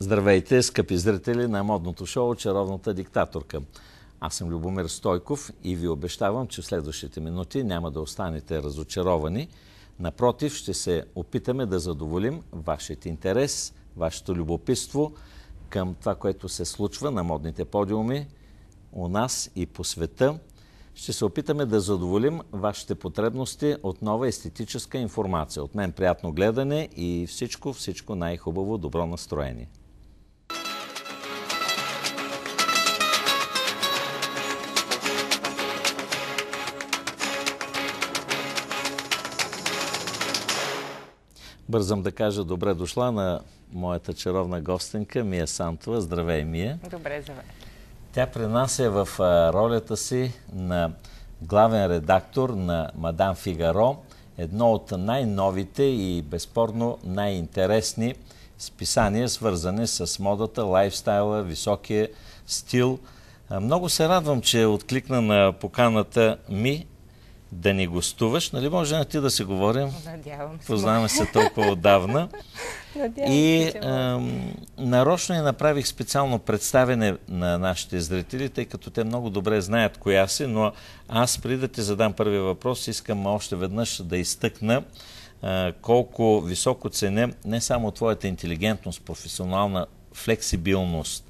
Здравейте, скъпи зрители на модното шоу "Чаровната диктаторка". Аз съм Любомир Стойков и ви обещавам, че в следващите минути няма да останете разочаровани. Напротив, ще се опитаме да задоволим вашият интерес, вашето любопитство към това, което се случва на модните подиуми у нас и по света. Ще се опитаме да задоволим вашите потребности от нова естетическа информация. От мен приятно гледане и всичко най-хубаво, добро настроение. Бързам да кажа добре дошла на моята чаровна гостенка Мия Сантова. Здравей, Мия. Добре, здравей. Тя при нас е в ролята си на главен редактор на Мадам Фигаро, едно от най-новите и безспорно най-интересни списания, свързани с модата, лайфстайла, високия стил. Много се радвам, че откликна на поканата ми да ни гостуваш. Нали може на ти да си говорим? Надявам се. Познаваме се толкова отдавна. И нарочно я направих специално представене на нашите зрители, тъй като те много добре знаят коя си, но аз преди да ти задам първия въпрос, искам още веднъж да изтъкна колко високо ценя не само твоята интелигентност, професионална флексибилност,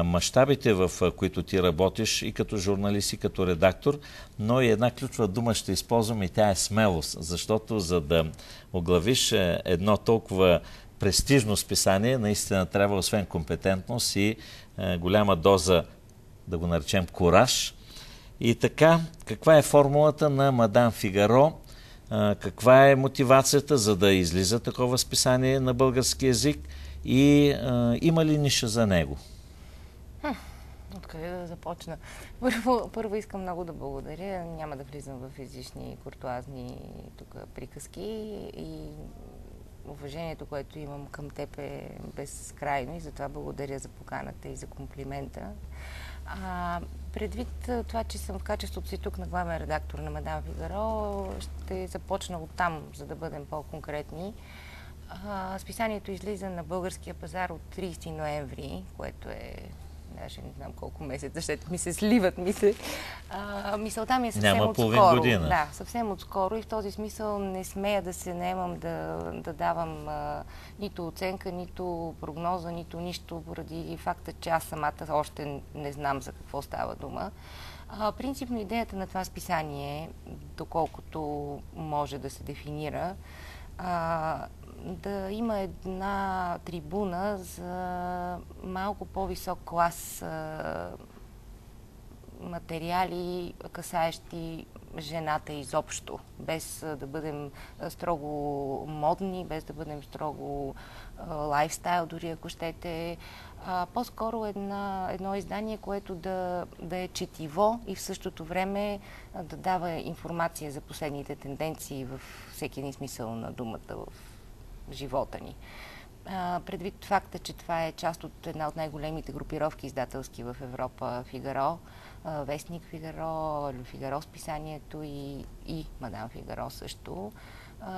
мащабите, в които ти работиш и като журналист, и като редактор, но и една ключова дума ще използвам и тя е смелост, защото за да оглавиш едно толкова престижно списание, наистина трябва освен компетентност и голяма доза, да го наречем, кураж. И така, каква е формулата на Мадам Фигаро? Каква е мотивацията, за да излиза такова списание на български език? И има ли ниша за него? Откъде да започна? Първо искам много да благодаря. Няма да влизам в излишни куртуазни приказки и уважението, което имам към теб е безкрайно и затова благодаря за поканата и за комплимента. Предвид това, че съм в качеството си тук на главен редактор на Мадам Фигаро, ще започна оттам, за да бъдем по-конкретни. Списанието излиза на българския пазар от 30 ноември, което е... Даже не знам колко месеца, защото ми се сливат. Мисълта ми е съвсем няма отскоро. Половин година. Да, съвсем отскоро и в този смисъл не смея да се наемам да давам нито оценка, нито прогноза, нито нищо, поради факта, че аз самата още не знам за какво става дума. Принципно идеята на това списание, доколкото може да се дефинира, да има една трибуна за малко по-висок клас материали, касаещи жената изобщо, без да бъдем строго модни, без да бъдем строго лайфстайл, дори ако щете. По-скоро едно издание, което да е четиво и в същото време да дава информация за последните тенденции в всеки един смисъл на думата в живота ни. Предвид факта, че това е част от една от най-големите групировки издателски в Европа, Фигаро, Вестник Фигаро, Фигаро списанието и Мадам Фигаро също,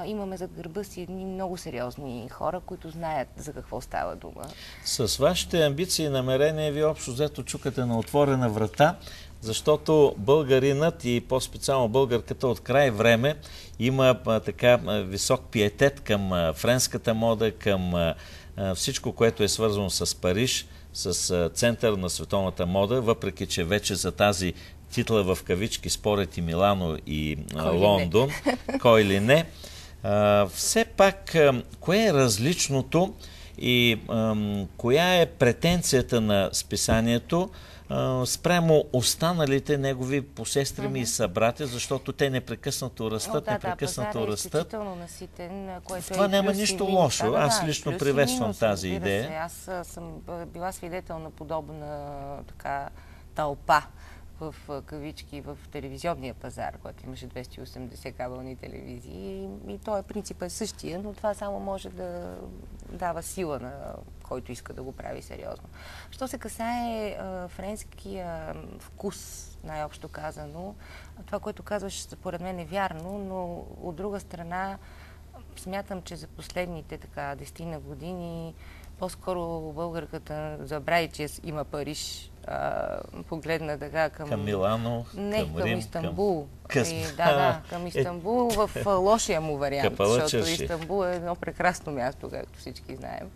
имаме зад гърба си едни много сериозни хора, които знаят за какво става дума. С вашите амбиции и намерения ви общо взето чукате на отворена врата, защото българинът и по-специално българката от край време има така висок пиетет към френската мода, към всичко, което е свързано с Париж, с център на световната мода, въпреки че вече за тази титла в кавички спорят и Милано и Лондон, кой ли не. Все пак, кое е различното и коя е претенцията на списанието спрямо останалите негови посестрими и събратя, защото те непрекъснато растат, непрекъснато растат. Изключително наситен, което в това няма нищо лошо. Аз лично приветствам тази идея. Аз съм била свидетел на подобна тълпа в кавички в телевизионния пазар, който имаше 280 кабелни телевизии. И този принцип е същия, но това само може да дава сила на който иска да го прави сериозно. Що се касае френския вкус, най-общо казано, това, което казваш, според мен е вярно, но от друга страна смятам, че за последните 10 години По-скоро българката забрави, че има Париж. Погледна така към Милано, към Рим, Истанбул. Към Истанбул в лошия му вариант, защото Истанбул е едно прекрасно място, както всички знаем.